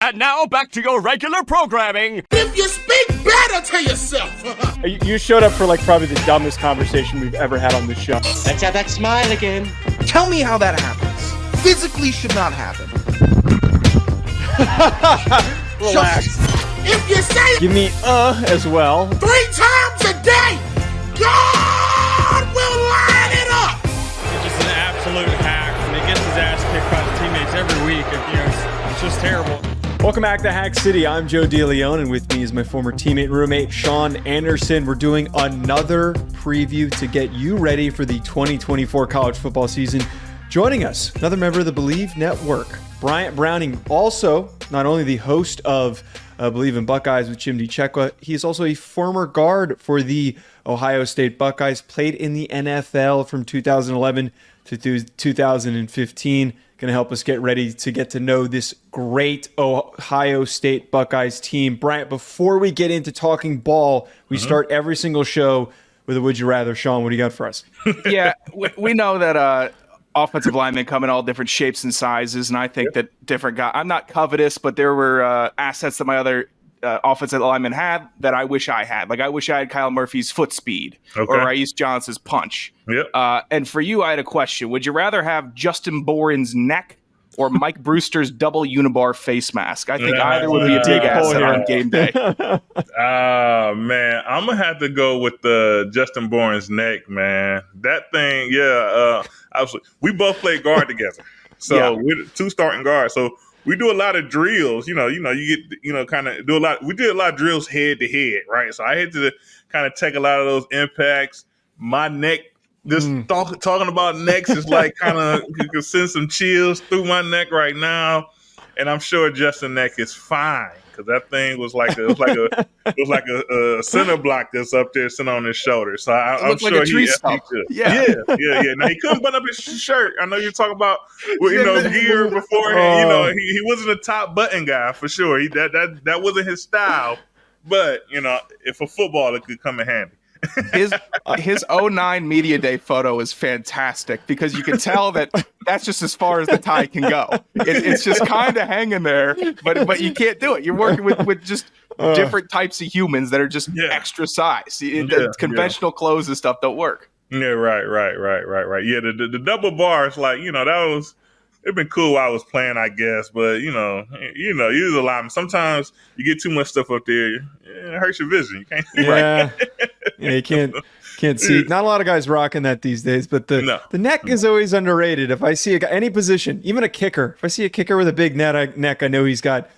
And now back to your regular programming. If you speak better to yourself. You showed up for probably the dumbest conversation we've ever had on this show. Let's have that smile again. Tell me how that happens. Physically should not happen. Relax. If you say Give me as well. 3 times a day, God will line it up. He's just an absolute hack, and he gets his ass kicked by the teammates every week. It's just terrible. Welcome back to Hack City. I'm Joe DeLeone, and with me is my former teammate and roommate, Sean Anderson. We're doing another preview to get you ready for the 2024 college football season. Joining us, another member of the Bleav Network, Bryant Browning, also not only the host of Bleav in Buckeyes with Jim DeCecqua, he is also a former guard for the Ohio State Buckeyes, played in the NFL from 2011 to 2015. Going to help us get ready to get to know this great Ohio State Buckeyes team. Bryant, before we get into talking ball, we start every single show with a Would You Rather. Sean, what do you got for us? Yeah, we know that offensive linemen come in all different shapes and sizes, and I think that different guys – I'm not covetous, but there were assets that my other offensive linemen had that I wish I had. Like, I wish I had Kyle Murphy's foot speed or Raees Johnson's punch. Yep. And for you, I had a question. Would you rather have Justin Boren's neck or Mike Brewster's double unibar face mask? I think either would be a big asset on game day. Man, I'm going to have to go with the Justin Boren's neck, man. That thing, obviously, we both play guard together. So we're 2 starting guards. So we do a lot of drills, you get, kind of do a lot. We did a lot of drills head to head, right? So I had to kind of take a lot of those impacts. My neck, just talking about necks is like kind of, you can send some chills through my neck right now. And I'm sure Justin's neck is fine because that thing was like a center block that's up there sitting on his shoulder. So I'm sure like he could. Yeah. Now he couldn't button up his shirt. I know you're talking about gear beforehand. He wasn't a top button guy for sure. That wasn't his style. But if a footballer could come in handy. His 09 media day photo is fantastic because you can tell that that's just as far as the tie can go. It's just kind of hanging there, but you can't do it. You're working with just different types of humans that are just extra size. Conventional clothes and stuff don't work. Yeah, right. Yeah, the double bars, it'd been cool while I was playing, I guess, but you're a lineman. Sometimes you get too much stuff up there, it hurts your vision. You can't. Yeah, you can't see. Not a lot of guys rocking that these days, but the neck is always underrated. If I see any position, even a kicker, if I see a kicker with a big neck, I know he's got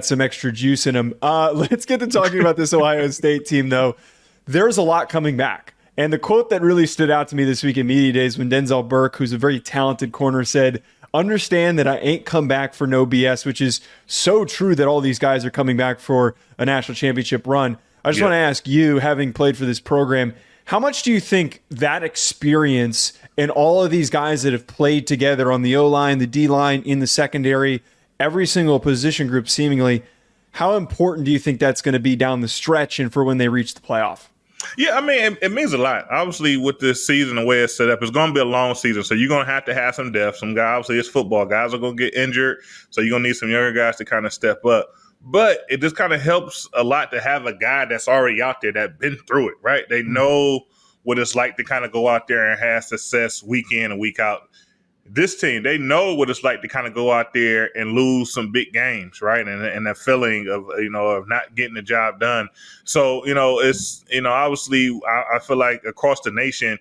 some extra juice in him. Let's get to talking about this Ohio State team, though. There's a lot coming back. And the quote that really stood out to me this week at Media Days when Denzel Burke, who's a very talented corner, said, "Understand that I ain't come back for no BS," which is so true that all these guys are coming back for a national championship run. I just want to ask you, having played for this program, how much do you think that experience and all of these guys that have played together on the O-line, the D-line, in the secondary, every single position group seemingly, how important do you think that's going to be down the stretch and for when they reach the playoff? Yeah, I mean, it means a lot. Obviously, with this season, the way it's set up, it's going to be a long season. So you're going to have some depth. Some guys, obviously, it's football. Guys are going to get injured. So you're going to need some younger guys to kind of step up. But it just kind of helps a lot to have a guy that's already out there that's been through it, right? They know what it's like to kind of go out there and have success week in and week out. This team, they know what it's like to kind of go out there and lose some big games, right? And that feeling of, of not getting the job done. So, it's, obviously I feel like across the nation,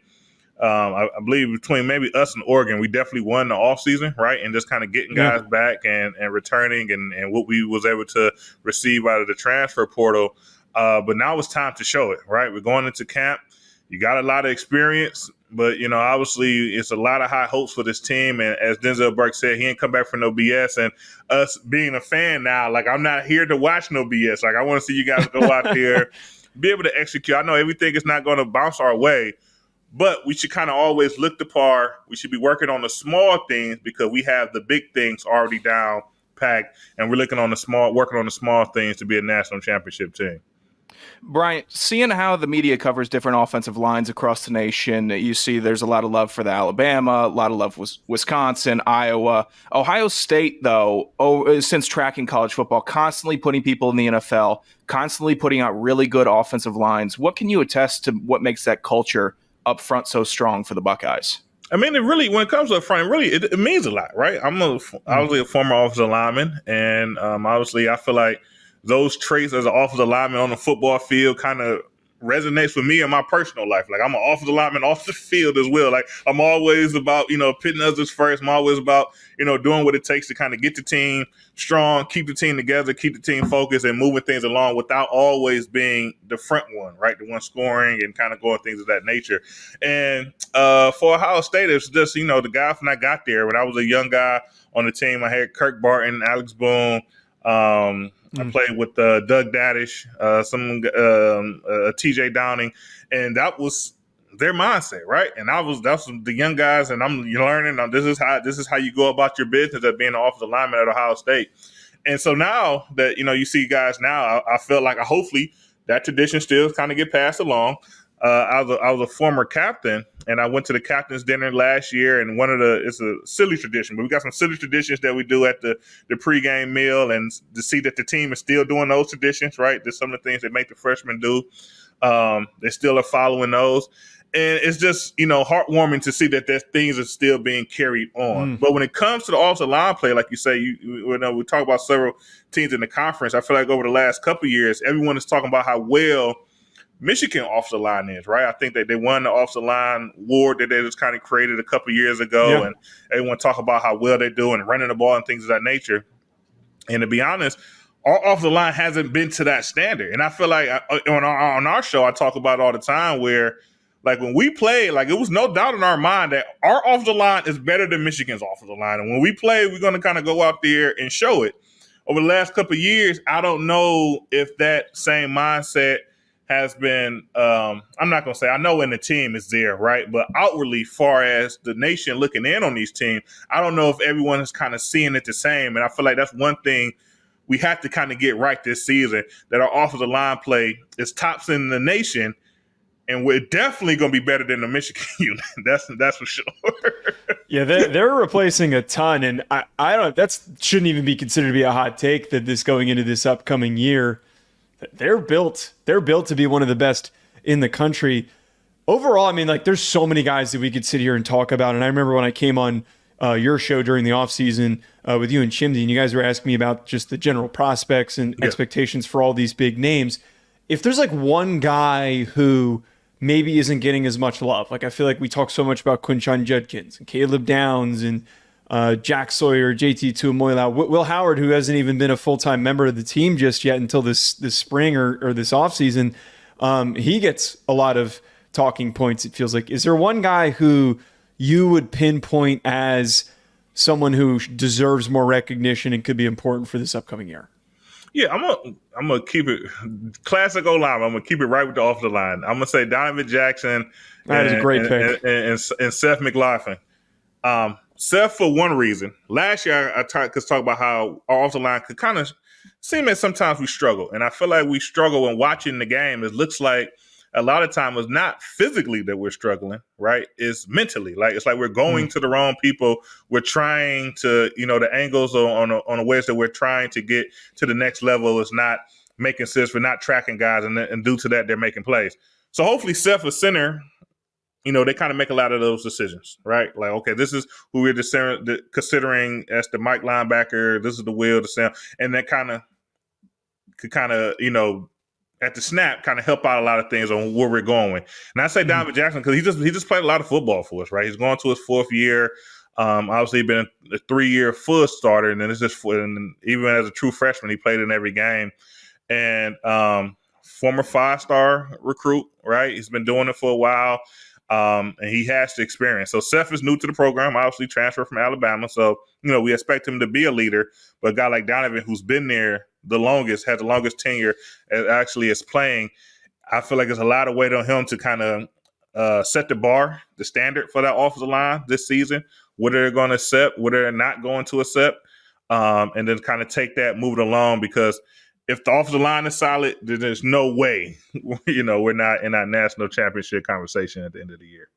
I Bleav between maybe us and Oregon, we definitely won the offseason, right? And just kind of getting guys back and returning and what we was able to receive out of the transfer portal. But now it's time to show it, right? We're going into camp. You got a lot of experience. But, obviously it's a lot of high hopes for this team. And as Denzel Burke said, he ain't come back for no BS. And us being a fan now, I'm not here to watch no BS. I want to see you guys go out there, be able to execute. I know everything is not going to bounce our way, but we should kind of always look the par. We should be working on the small things because we have the big things already down packed. And we're working on the small things to be a national championship team. Bryant, seeing how the media covers different offensive lines across the nation, you see there's a lot of love for the Alabama, a lot of love with Wisconsin, Iowa. Ohio State, though, since tracking college football, constantly putting people in the NFL, constantly putting out really good offensive lines. What can you attest to what makes that culture up front so strong for the Buckeyes? I mean, it really, when it comes to up front, it means a lot, right? I'm obviously a former offensive lineman, and obviously I feel like those traits as an offensive lineman on the football field kind of resonates with me in my personal life. Like, I'm an offensive lineman off the field as well. Like, I'm always about, putting others first. I'm always about, doing what it takes to kind of get the team strong, keep the team together, keep the team focused, and moving things along without always being the front one, right? The one scoring and kind of going things of that nature. And for Ohio State, it's just, the guy when I got there, when I was a young guy on the team, I had Kirk Barton, Alex Boone, I played with Doug Daddish, TJ Downing, and that was their mindset, right? And that's the young guys, and I'm learning. This is how you go about your business of being an offensive lineman at Ohio State. And so now that you see guys now, I feel like hopefully that tradition still kind of get passed along. I was a former captain, and I went to the captain's dinner last year, and it's a silly tradition, but we got some silly traditions that we do at the pregame meal, and to see that the team is still doing those traditions, right? There's some of the things they make the freshmen do. They still are following those. And it's just, heartwarming to see that things are still being carried on. But when it comes to the offensive line play, like you say, we talk about several teams in the conference. I feel like over the last couple of years, everyone is talking about how well Michigan offensive line is, right? I think that they won the offensive line award that they just kind of created a couple of years ago, and everyone talk about how well they do and running the ball and things of that nature. And to be honest, our offensive line hasn't been to that standard. And I feel like on our show, I talk about it all the time where, like, when we play, like, it was no doubt in our mind that our offensive line is better than Michigan's offensive line. And when we play, we're going to kind of go out there and show it. Over the last couple of years, I don't know if that same mindset has been, I'm not going to say, I know when the team is there, right? But outwardly, far as the nation looking in on these teams, I don't know if everyone is kind of seeing it the same. And I feel like that's one thing we have to kind of get right this season, that our offensive line play is tops in the nation. And we're definitely going to be better than the Michigan unit. That's for sure. Yeah, they're replacing a ton, and I don't. That shouldn't even be considered to be a hot take. That this going into this upcoming year, they're built to be one of the best in the country. Overall, I mean, like, there's so many guys that we could sit here and talk about. And I remember when I came on your show during the offseason with you and Chimsy, and you guys were asking me about just the general prospects and expectations for all these big names. If there's like one guy who maybe isn't getting as much love. Like, I feel like we talk so much about Quinshon Judkins and Caleb Downs and Jack Sawyer, JT Tuamoila, Will Howard, who hasn't even been a full-time member of the team just yet until this spring or this offseason. He gets a lot of talking points, it feels like. Is there one guy who you would pinpoint as someone who deserves more recognition and could be important for this upcoming year? Yeah, I'm gonna keep it classic O-line. I'm gonna keep it right with the offensive line. I'm gonna say Donovan Jackson. That is a great pick. And Seth McLaughlin. Seth, for one reason. Last year, I talk about how our offensive line could kind of seem that sometimes we struggle, and I feel like we struggle when watching the game. It looks like a lot of time it's not physically that we're struggling, right? It's mentally. Like, it's like we're going to the wrong people. We're trying to, the angles on the ways that we're trying to get to the next level is not making sense. We're not tracking guys, and due to that, they're making plays. So hopefully Seth, a center, they kind of make a lot of those decisions, right? Like, okay, this is who we're considering as the Mike linebacker. This is the Will, the Sam, and that could at the snap, kind of help out a lot of things on where we're going. And I say Donovan Jackson because he just played a lot of football for us, right? He's going to his fourth year. Obviously, he's been a 3-year full starter, and then it's just and even as a true freshman, he played in every game. And former 5-star recruit, right? He's been doing it for a while, and he has the experience. So Seth is new to the program, obviously transferred from Alabama. So we expect him to be a leader. But a guy like Donovan, who's been there the longest, had the longest tenure actually is playing, I feel like there's a lot of weight on him to kind of set the bar, the standard for that offensive line this season, what they're going to accept, what they're not going to accept, and then kind of take that, move it along, because if the offensive line is solid, then there's no way, we're not in our national championship conversation at the end of the year.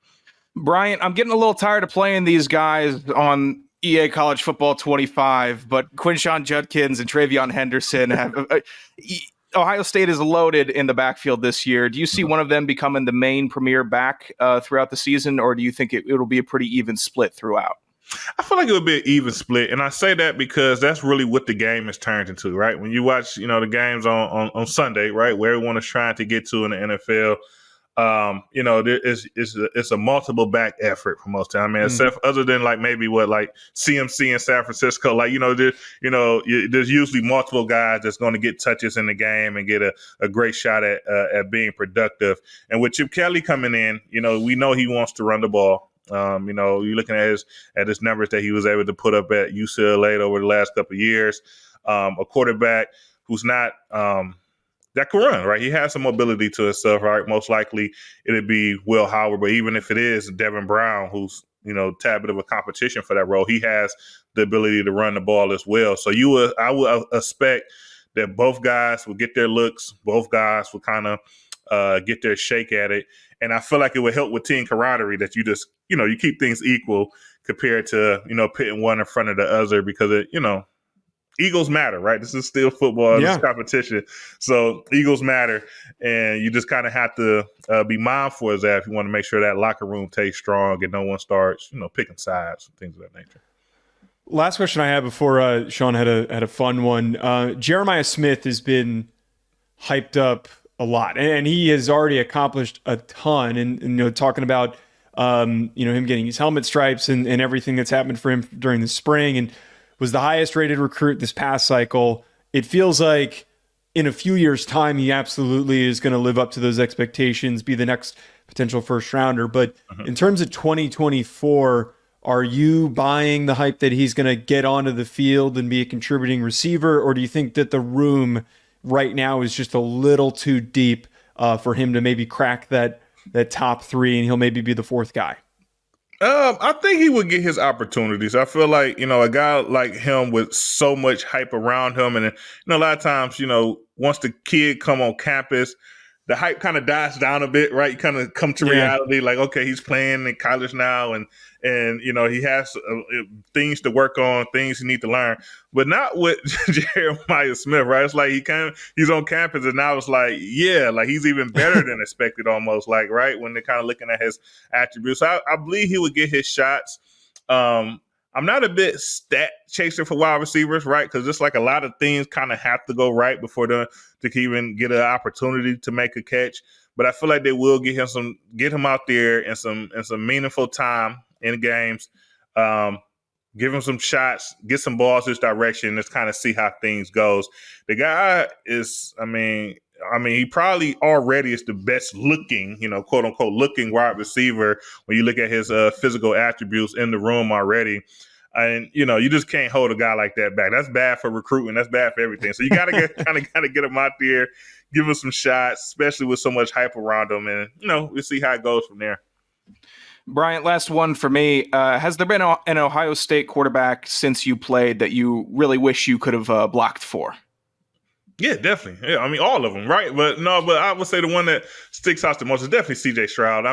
Bryant, I'm getting a little tired of playing these guys on EA College Football 25, but Quinshon Judkins and Travion Henderson have Ohio State is loaded in the backfield this year. Do you see one of them becoming the main premier back throughout the season, or do you think it'll be a pretty even split throughout? I feel like it would be an even split, and I say that because that's really what the game has turned into, right? When you watch, the games on Sunday, right, where everyone is trying to get to in the NFL, it's a multiple back effort for most time. I mean, except other than maybe CMC in San Francisco, there's usually multiple guys that's going to get touches in the game and get a great shot at being productive. And with Chip Kelly coming in, we know he wants to run the ball. You're looking at his numbers that he was able to put up at UCLA over the last couple of years. A quarterback who's not that can run, right? He has some mobility to himself, right? Most likely it'd be Will Howard, but even if it is Devin Brown, who's a tad bit of a competition for that role, he has the ability to run the ball as well. So I would expect that both guys will get their looks, both guys will kind of get their shake at it. And I feel like it would help with team camaraderie that you just, you keep things equal compared to, pitting one in front of the other because Eagles matter, right? This is still football, This is competition. So Eagles matter. And you just kind of have to be mindful of that if you want to make sure that locker room stays strong and no one starts, picking sides and things of that nature. Last question I have before Sean had a fun one. Jeremiah Smith has been hyped up a lot, and he has already accomplished a ton. And talking about him getting his helmet stripes and everything that's happened for him during the spring, and was the highest rated recruit this past cycle. It feels like in a few years' time, he absolutely is going to live up to those expectations, be the next potential first rounder. But in terms of 2024, are you buying the hype that he's going to get onto the field and be a contributing receiver, or do you think that the room right now is just a little too deep for him to maybe crack that top three and he'll maybe be the fourth guy? I think he would get his opportunities. I feel like, a guy like him with so much hype around him. And, a lot of times, once the kid come on campus, the hype kind of dies down a bit, right? You kind of come to reality, like, okay, he's playing in college now, and he has things to work on, things he need to learn, but not with Jeremiah Smith, right? It's like he's on campus, and now it's like, he's even better than expected, almost like, right? When they're kind of looking at his attributes, I Bleav he would get his shots. I'm not a bit stat chaser for wide receivers, right? Because it's like a lot of things kind of have to go right before to even get an opportunity to make a catch. But I feel like they will get him out there in some meaningful time in games, give him some shots, get some balls his direction, just kind of see how things goes. The guy is, he probably already is the best looking, quote unquote, looking wide receiver when you look at his physical attributes in the room already. And, you just can't hold a guy like that back. That's bad for recruiting. That's bad for everything. So you got to get him out there, give him some shots, especially with so much hype around him. And, we'll see how it goes from there. Bryant, last one for me. Has there been an Ohio State quarterback since you played that you really wish you could have blocked for? Yeah, definitely. Yeah, all of them, right? But I would say the one that sticks out the most is definitely C.J. Stroud.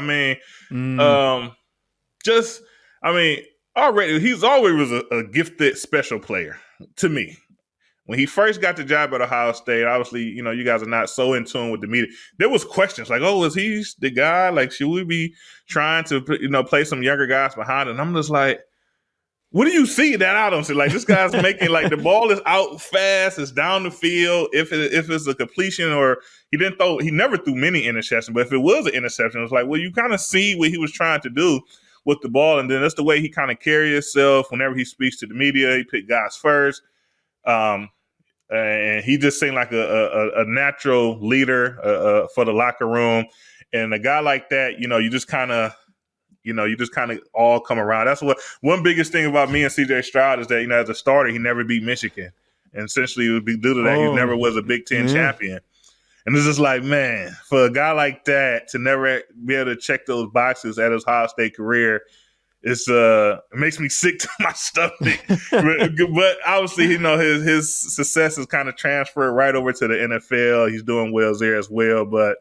Already, he's always a gifted special player to me. When he first got the job at Ohio State, obviously, you guys are not so in tune with the media. There was questions like, oh, is he the guy? Like, should we be trying to, play some younger guys behind him? And I'm just like, what do you see that I don't see? Like, this guy's making, like, the ball is out fast, it's down the field. If it's a completion, or he never threw many interceptions, but if it was an interception, it was like, well, you kind of see what he was trying to do with the ball. And then that's the way he kind of carries himself whenever he speaks to the media. He picked guys first. And he just seemed like a natural leader for the locker room. And a guy like that, you just kind of all come around. That's one biggest thing about me and C.J. Stroud is that, as a starter, he never beat Michigan. And essentially it would be due to that he never was a Big Ten champion. And it's just like, man, for a guy like that to never be able to check those boxes at his Ohio State career, it makes me sick to my stomach. but obviously, his success is kind of transferred right over to the NFL. He's doing well there as well. But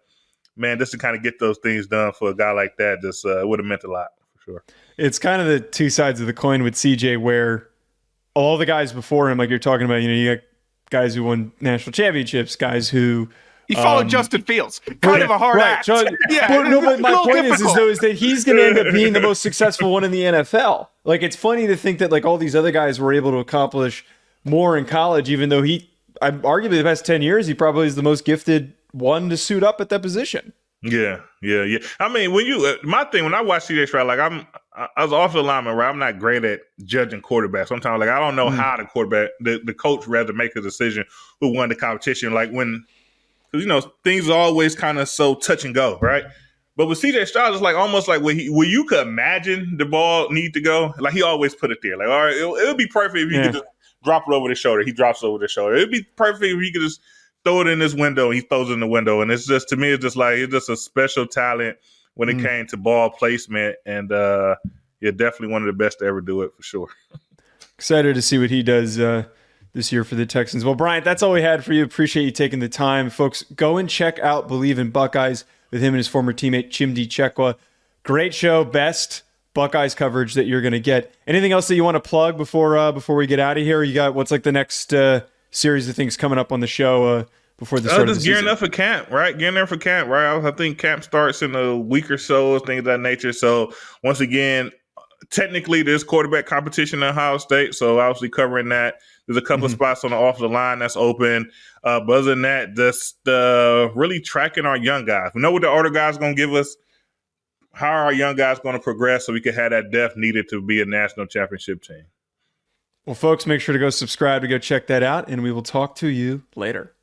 man, just to kind of get those things done for a guy like that, just would have meant a lot for sure. It's kind of the two sides of the coin with CJ, where all the guys before him, like you're talking about, you got guys who won national championships, guys who. He followed Justin Fields. Kind of a hard act. But my point is that he's going to end up being the most successful one in the NFL. Like, it's funny to think that like all these other guys were able to accomplish more in college, even though I'm arguably the past 10 years, he probably is the most gifted one to suit up at that position. Yeah. I mean, my thing when I watch CJ Stroud, like I was offensive lineman, right? I'm not great at judging quarterbacks. Sometimes, like I don't know how the coach rather make a decision who won the competition. Like because things are always kind of so touch and go, right? But with CJ Stroud, it's like almost like where you could imagine the ball need to go. Like he always put it there. Like, all right, it would be perfect if you could just drop it over the shoulder. He drops it over the shoulder. It'd be perfect if he could just throw it in this window and he throws it in the window. And it's just, to me, it's just a special talent when it came to ball placement. And definitely one of the best to ever do it for sure. Excited to see what he does this year for the Texans. Well, Bryant, that's all we had for you. Appreciate you taking the time. Folks, go and check out Bleav in Buckeyes with him and his former teammate, Chimdi Chekwa. Great show. Best Buckeyes coverage that you're going to get. Anything else that you want to plug before we get out of here? You got what's like the next series of things coming up on the show before the start of the season? Gearing up for camp, right? Getting there for camp, right? I think camp starts in a week or so, things of that nature. So once again, technically there's quarterback competition at Ohio State, so obviously covering that. There's a couple of spots on the offensive line that's open. But other than that, just really tracking our young guys. We know what the older guys are going to give us. How are our young guys going to progress so we can have that depth needed to be a national championship team? Well, folks, make sure to go subscribe to go check that out, and we will talk to you later.